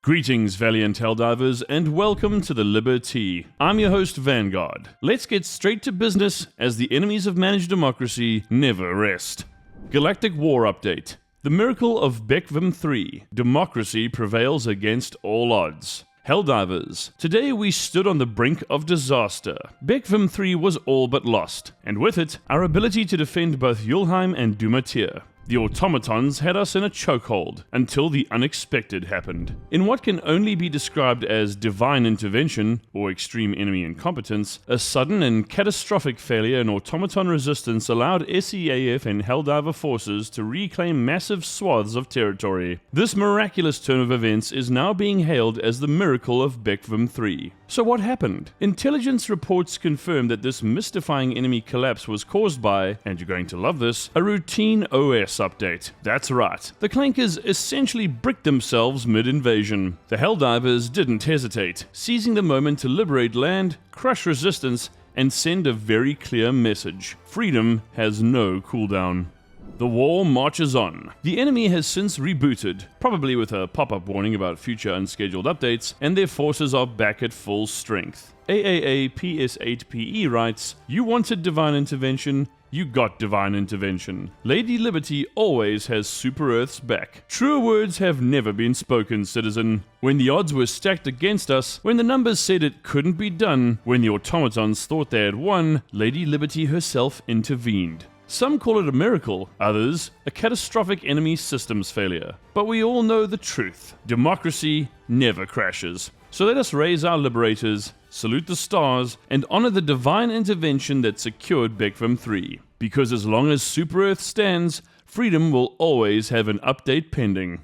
Greetings, valiant Helldivers, and welcome to the Liberty. I'm your host, Vanguard. Let's get straight to business, as the enemies of managed democracy never rest. Galactic War Update. The Miracle of Bekvam III. Democracy prevails against all odds. Helldivers. Today we stood on the brink of disaster. Bekvam III was all but lost, and with it, our ability to defend both Yulheim and Dumatir. The automatons had us in a chokehold, until the unexpected happened. In what can only be described as divine intervention, or extreme enemy incompetence, a sudden and catastrophic failure in automaton resistance allowed SEAF and Helldiver forces to reclaim massive swaths of territory. This miraculous turn of events is now being hailed as the Miracle of Bekvam III. So what happened? Intelligence reports confirm that this mystifying enemy collapse was caused by, and you're going to love this, a routine OS update. That's right. The clankers essentially bricked themselves mid-invasion. The Helldivers didn't hesitate, seizing the moment to liberate land, crush resistance, and send a very clear message. Freedom has no cooldown. The war marches on. The enemy has since rebooted, probably with a pop-up warning about future unscheduled updates, and their forces are back at full strength. AAA PS8PE writes, "You wanted divine intervention, you got divine intervention. Lady Liberty always has Super Earth's back. Truer words have never been spoken, citizen. When the odds were stacked against us, when the numbers said it couldn't be done, when the automatons thought they had won, Lady Liberty herself intervened. Some call it a miracle, others a catastrophic enemy systems failure. But we all know the truth. Democracy never crashes. So let us raise our liberators, salute the stars, and honor the divine intervention that secured Bekvam III. Because as long as Super Earth stands, freedom will always have an update pending.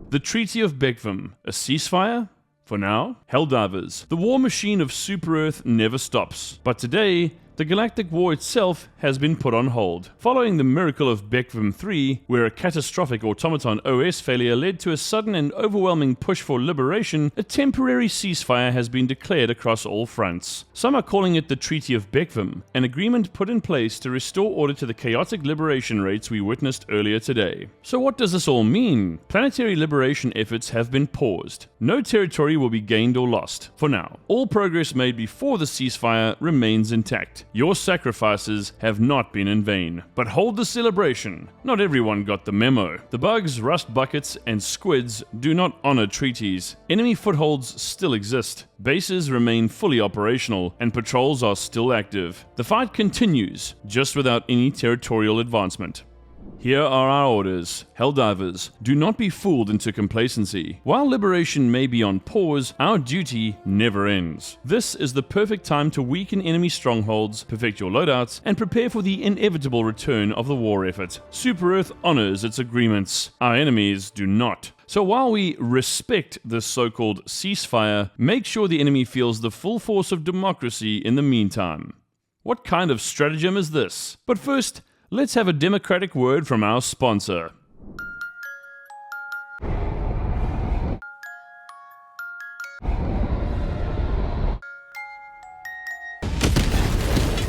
The Treaty of Bekvam, a ceasefire? For now, Helldivers. The war machine of Super Earth never stops. But today, the Galactic War itself has been put on hold. Following the Miracle of Bekvam III, where a catastrophic automaton OS failure led to a sudden and overwhelming push for liberation, a temporary ceasefire has been declared across all fronts. Some are calling it the Treaty of Bekvam, an agreement put in place to restore order to the chaotic liberation rates we witnessed earlier today. So what does this all mean? Planetary liberation efforts have been paused. No territory will be gained or lost, for now. All progress made before the ceasefire remains intact. Your sacrifices have not been in vain. But hold the celebration. Not everyone got the memo. The bugs, rust buckets, and squids do not honor treaties. Enemy footholds still exist. Bases remain fully operational, and patrols are still active. The fight continues, just without any territorial advancement. Here are our orders. Helldivers, do not be fooled into complacency. While liberation may be on pause, our duty never ends. This is the perfect time to weaken enemy strongholds, perfect your loadouts, and prepare for the inevitable return of the war effort. Super Earth honors its agreements. Our enemies do not. So while we respect this so-called ceasefire, make sure the enemy feels the full force of democracy in the meantime. What kind of stratagem is this? But first, let's have a democratic word from our sponsor.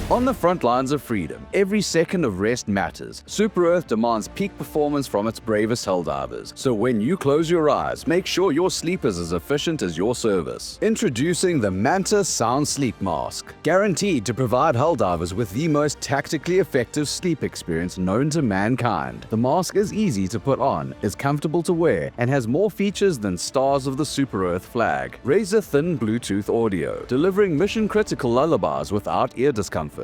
On the front lines of freedom, every second of rest matters. Super Earth demands peak performance from its bravest Helldivers. So when you close your eyes, make sure your sleep is as efficient as your service. Introducing the Manta Sleep Mask. Guaranteed to provide Helldivers with the most tactically effective sleep experience known to mankind. The mask is easy to put on, is comfortable to wear, and has more features than stars of the Super Earth flag. Razor-thin Bluetooth audio, delivering mission-critical lullabies without ear discomfort.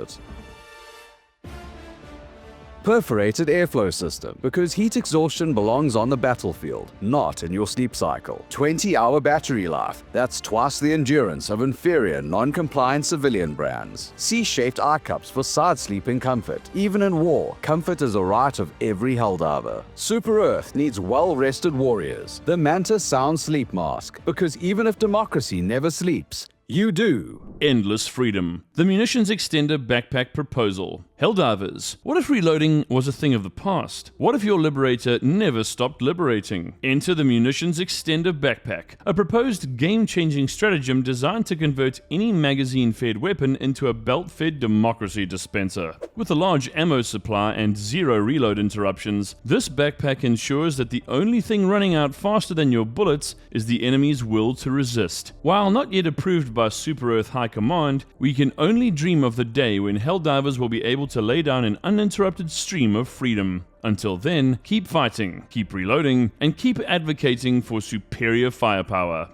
Perforated airflow system, because heat exhaustion belongs on the battlefield, not in your sleep cycle. 20-hour battery life, that's twice the endurance of inferior non-compliant civilian brands. C-shaped eye cups for side sleeping comfort. Even in war, comfort is a right of every Helldiver. Super Earth needs well-rested warriors. The Manta Sleep Mask, because even if democracy never sleeps, you do. endless freedom. The Munitions Extender Backpack Proposal. Helldivers. What if reloading was a thing of the past? What if your liberator never stopped liberating? Enter the Munitions Extender Backpack, a proposed game-changing stratagem designed to convert any magazine-fed weapon into a belt-fed democracy dispenser. With a large ammo supply and zero reload interruptions, this backpack ensures that the only thing running out faster than your bullets is the enemy's will to resist. While not yet approved by Super Earth High Command, we can only dream of the day when Helldivers will be able to lay down an uninterrupted stream of freedom. Until then, keep fighting, keep reloading, and keep advocating for superior firepower.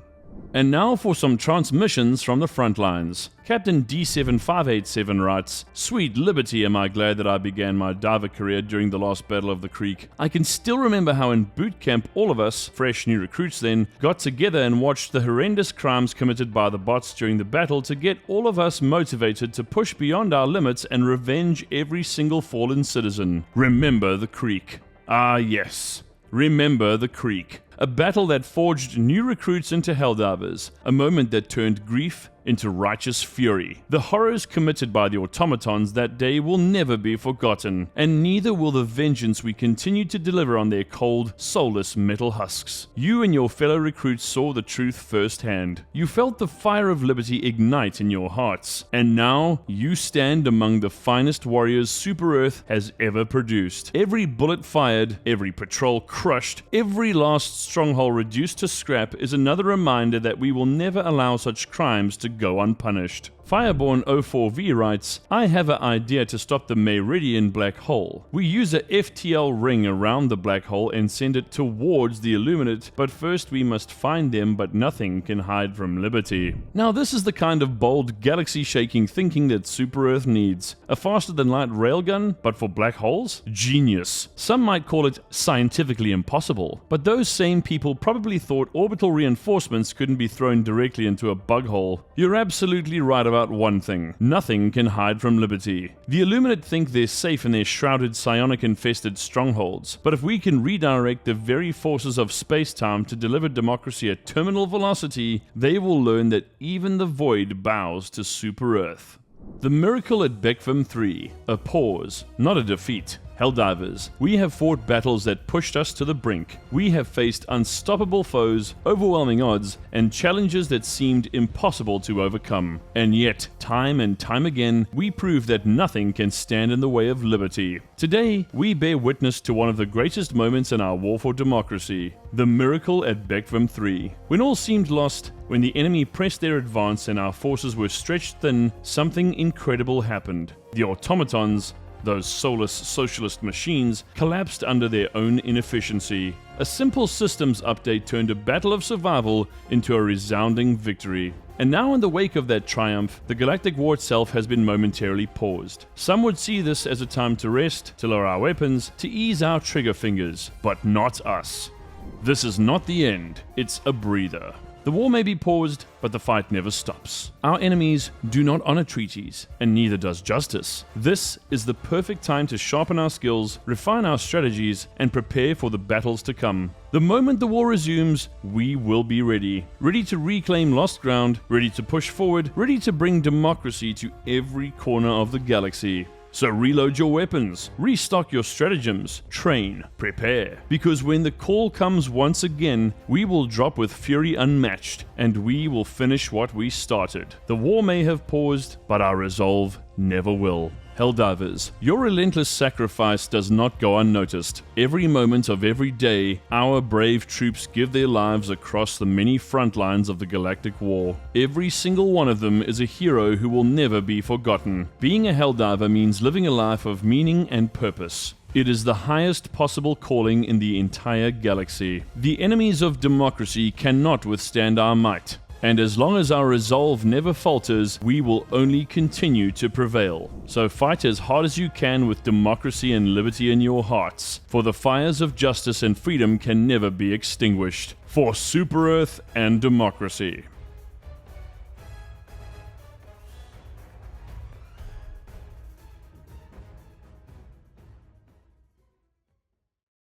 And now for some transmissions from the Frontlines. Captain D7587 writes, "Sweet liberty, am I glad that I began my diver career during the last Battle of the Creek. I can still remember how in boot camp all of us, fresh new recruits then, got together and watched the horrendous crimes committed by the bots during the battle to get all of us motivated to push beyond our limits and revenge every single fallen citizen. Remember the Creek." Ah yes, remember the Creek. A battle that forged new recruits into Helldivers, a moment that turned grief into righteous fury. The horrors committed by the automatons that day will never be forgotten, and neither will the vengeance we continue to deliver on their cold, soulless metal husks. You and your fellow recruits saw the truth firsthand. You felt the fire of liberty ignite in your hearts, and now you stand among the finest warriors Super Earth has ever produced. Every bullet fired, every patrol crushed, every last stronghold reduced to scrap is another reminder that we will never allow such crimes to go unpunished. Fireborn 04V writes, "I have an idea to stop the Meridian black hole. We use a FTL ring around the black hole and send it towards the Illuminate, but first we must find them, but nothing can hide from liberty." Now this is the kind of bold, galaxy-shaking thinking that Super Earth needs. A faster-than-light railgun, but for black holes? Genius. Some might call it scientifically impossible, but those same people probably thought orbital reinforcements couldn't be thrown directly into a bug hole. You're absolutely right about one thing: nothing can hide from liberty. The Illuminate think they're safe in their shrouded psionic-infested strongholds, but if we can redirect the very forces of space-time to deliver democracy at terminal velocity, they will learn that even the void bows to Super Earth. The Miracle at Bekvam III. A pause, not a defeat. Helldivers. We have fought battles that pushed us to the brink. We have faced unstoppable foes, overwhelming odds, and challenges that seemed impossible to overcome. And yet, time and time again, we prove that nothing can stand in the way of liberty. Today, we bear witness to one of the greatest moments in our war for democracy, the Miracle at Bekvam III. When all seemed lost, when the enemy pressed their advance and our forces were stretched thin, something incredible happened. The automatons, those soulless socialist machines, collapsed under their own inefficiency. A simple systems update turned a battle of survival into a resounding victory. And now in the wake of that triumph, the galactic war itself has been momentarily paused. Some would see this as a time to rest, to lower our weapons, to ease our trigger fingers, but not us. This is not the end, it's a breather. The war may be paused, but the fight never stops. Our enemies do not honor treaties, and neither does justice. This is the perfect time to sharpen our skills, refine our strategies, and prepare for the battles to come. The moment the war resumes, we will be ready. Ready to reclaim lost ground, ready to push forward, ready to bring democracy to every corner of the galaxy. So reload your weapons, restock your stratagems, train, prepare. Because when the call comes once again, we will drop with fury unmatched, and we will finish what we started. The war may have paused, but our resolve never will. Helldivers, your relentless sacrifice does not go unnoticed. Every moment of every day, our brave troops give their lives across the many front lines of the galactic war. Every single one of them is a hero who will never be forgotten. Being a Helldiver means living a life of meaning and purpose. It is the highest possible calling in the entire galaxy. The enemies of democracy cannot withstand our might. And as long as our resolve never falters, we will only continue to prevail. So fight as hard as you can with democracy and liberty in your hearts, for the fires of justice and freedom can never be extinguished. For Super Earth and democracy.